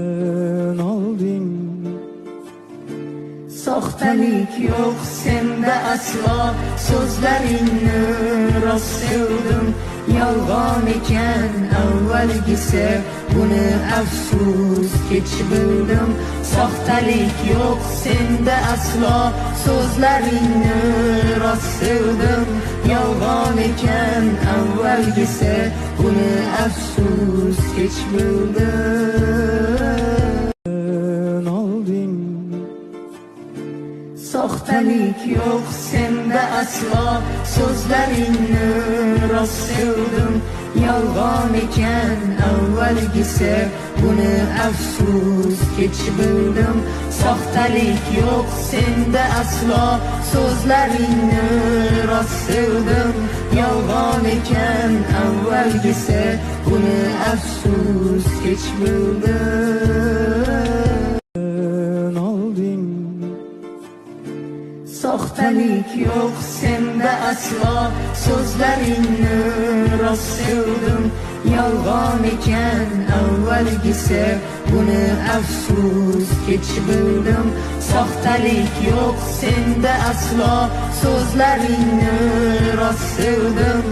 olding. Soxtalik yo'q senda aslo, so'zlaringni rost sevdim. Yolg'on ekan avvalgisi, buni afsus kech bildim. Soxtalik yo'q senda aslo, so'zlaringni rost sevdim. Yolg'on ekan avvalgisi, buni afsus kech bildim. Olding. Soxtalik yo'q senda aslo, so'zlaringni rost sevdim. Yolg'on ekan avvalgisi, buni afsus kech bildim. Soxtalik yo'q senda aslo, so'zlaringni rost sevdim. Yolg'on ekan avvalgisi, buni afsus kech bildim. Olding. Soxtalik yo'q senda aslo, so'zlaringni rost sevdim. Yolg'on ekan avvalgisi, buni afsus kech bildim. Soxtalik yo'q senda aslo, so'zlaringni rost sevdim.